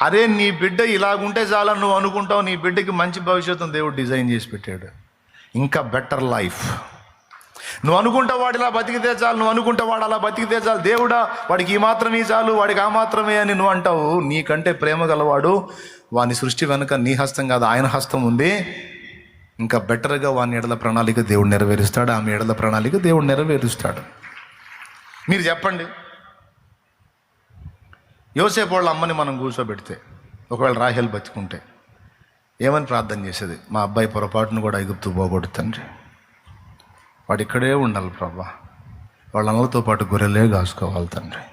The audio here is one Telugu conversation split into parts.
అరే నీ బిడ్డ ఇలాగుంటే చాలని నువ్వు అనుకుంటావు. నీ బిడ్డకి మంచి భవిష్యత్తును దేవుడు డిజైన్ చేసి పెట్టాడు, ఇంకా బెటర్ లైఫ్. నువ్వు అనుకుంటావు వాడు ఇలా బతికితే చాలు, నువ్వు అనుకుంటావు వాడు అలా బతికితే చాలు, దేవుడా వాడికి ఈ మాత్రమే చాలు, వాడికి ఆ మాత్రమే అని నువ్వు అంటావు. నీకంటే ప్రేమ గలవాడు, వాని సృష్టి వెనుక నీ హస్తం కాదు ఆయన హస్తం ఉంది. ఇంకా బెటర్గా వాని ఎడల ప్రణాళిక దేవుడు నెరవేరుస్తాడు, ఆమె ఎడల ప్రణాళిక దేవుడు నెరవేరుస్తాడు. మీరు చెప్పండి, యోసేపు వాళ్ళ అమ్మని మనం కూర్చోబెడితే, ఒకవేళ రాహేల్ బతికుంటే ఏమని ప్రార్థన చేసేది? మా అబ్బాయి పొరపాటును కూడా ఐగుప్తు పోకూడదు తండ్రి, వాడు ఇక్కడే ఉండాలి ప్రభా, వాళ్ళ అన్నలతో పాటు గొర్రెలే కాసుకోవాలి తండ్రి.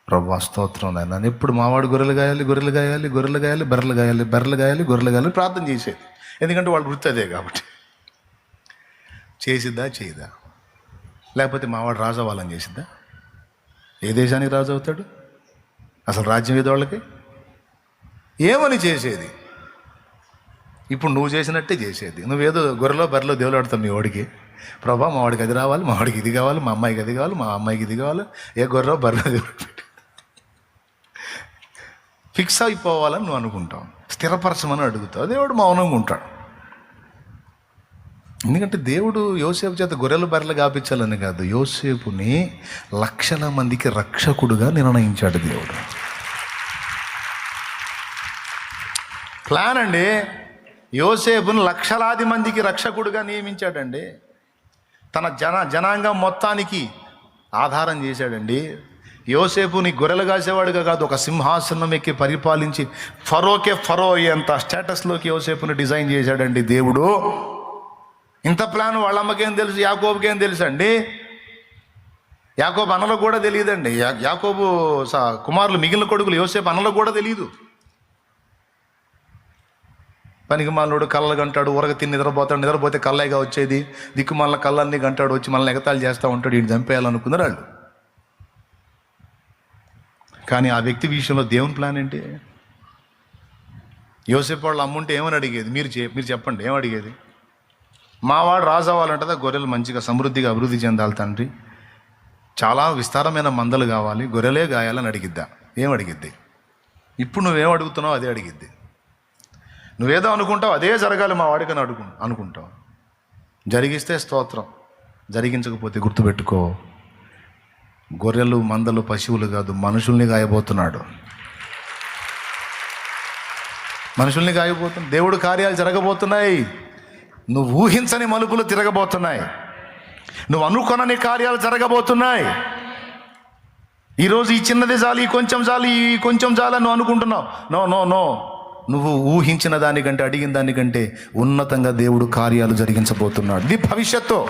ప్రభా స్తోత్రం నాయన. ఎప్పుడు మావాడు గొర్రెలు గాయాలి, గొర్రెలు గాయాలి, గొర్రెలు గాయాలి, బర్రెలు గాయాలి, బర్రెలు గాయాలి, గొర్రెలు గాయాలి ప్రార్థన చేసేది. ఎందుకంటే వాళ్ళు వృత్తి అదే కాబట్టి. చేసిద్దా చేయదా? లేకపోతే మావాడు రాజు అవ్వాలని చేసిద్దా? ఏ దేశానికి రాజు అవుతాడు? అసలు రాజ్యం ఏదో వాళ్ళకి ఏమని చేసేది? ఇప్పుడు నువ్వు చేసినట్టే చేసేది. నువ్వేదో గొర్రెలో బర్రెలో దేవులాడుతావు మీ వాడికి. ప్రభా మా వాడికి అది రావాలి, మా వాడికి ఇది కావాలి, మా అమ్మాయికి అది కావాలి, మా అమ్మాయికి ఇది కావాలి. ఏ గొర్రెలో బర్రెలో దేవుడు ఫిక్స్ అయిపోవాలని నువ్వు అనుకుంటావు, స్థిరపరచమని అడుగుతావు. దేవుడు మౌనంగా ఉంటాడు. ఎందుకంటే దేవుడు యోసేపు చేత గొర్రెలు బర్రెలు కాపించాలని కాదు, యోసేపుని లక్షల మందికి రక్షకుడుగా నిర్ణయించాడు దేవుడు. ప్లాన్ అండి. యోసేపుని లక్షలాది మందికి రక్షకుడుగా నియమించాడండి. తన జనాంగం మొత్తానికి ఆధారం చేశాడండి. యోసేపుని గొర్రెలు కాసేవాడుగా కాదు, ఒక సింహాసనం ఎక్కి పరిపాలించి ఫరోకే ఫరో అయ్యేంత స్టేటస్లోకి యోసేపుని డిజైన్ చేశాడండి దేవుడు. ఇంత ప్లాన్ వాళ్ళ అమ్మకేం తెలుసు, యాకోబుకేం తెలుసు అండి? యాకోబు అన్నలకు కూడా తెలియదండి. యాకోబు కుమారులు మిగిలిన కొడుకులు యోసేపు అన్నలకు కూడా తెలియదు. పనికిమాలినోడు కళ్ళలు గంటాడు, ఊరగ తిని నిద్రపోతాడు, నిద్రపోతే కళ్ళైగా వచ్చేది, దిక్కుమాల కళ్ళన్నీ గంటాడు, వచ్చి మనల్ని ఎగతాళి చేస్తూ ఉంటాడు. ఈయన చంపేయాలనుకున్నారు వాళ్ళు. కానీ ఆ వ్యక్తి విషయంలో దేవుని ప్లాన్ ఏంటి? యోసేపు వాళ్ళు అమ్ముంటే ఏమని అడిగేది? మీరు చెప్పండి, ఏం అడిగేది? మావాడు రాజు అవ్వాలంటదా, గొర్రెలు మంచిగా సమృద్ధిగా అభివృద్ధి చెందాలి తండ్రి, చాలా విస్తారమైన మందలు కావాలి, గొర్రెలే గాయాలని అడిగిద్దా? ఏం అడిగిద్ది? ఇప్పుడు నువ్వేం అడుగుతున్నావు అదే అడిగిద్ది. నువ్వేదో అనుకుంటావు అదే జరగాలి మా వాడికి అని అనుకుంటావు. జరిగిస్తే స్తోత్రం, జరిగించకపోతే గుర్తుపెట్టుకో, గొర్రెలు మందలు పశువులు కాదు, మనుషుల్ని గాయబోతున్నాడు. మనుషుల్ని గాయబోతున్నాడు. దేవుడు కార్యాలు జరగబోతున్నాయి. నువ్వు ఊహించని మలుపులు తిరగబోతున్నాయి. నువ్వు అనుకొనని కార్యాలు జరగబోతున్నాయి. ఈరోజు ఈ చిన్నది చాలు, ఈ కొంచెం చాలు, ఈ కొంచెం చాలు నువ్వు అనుకుంటున్నావు. నో నో నో, నువ్వు ఊహించిన దానికంటే, అడిగిన దానికంటే ఉన్నతంగా దేవుడు కార్యాలు జరిగించబోతున్నాడు. ఇది భవిష్యత్తు.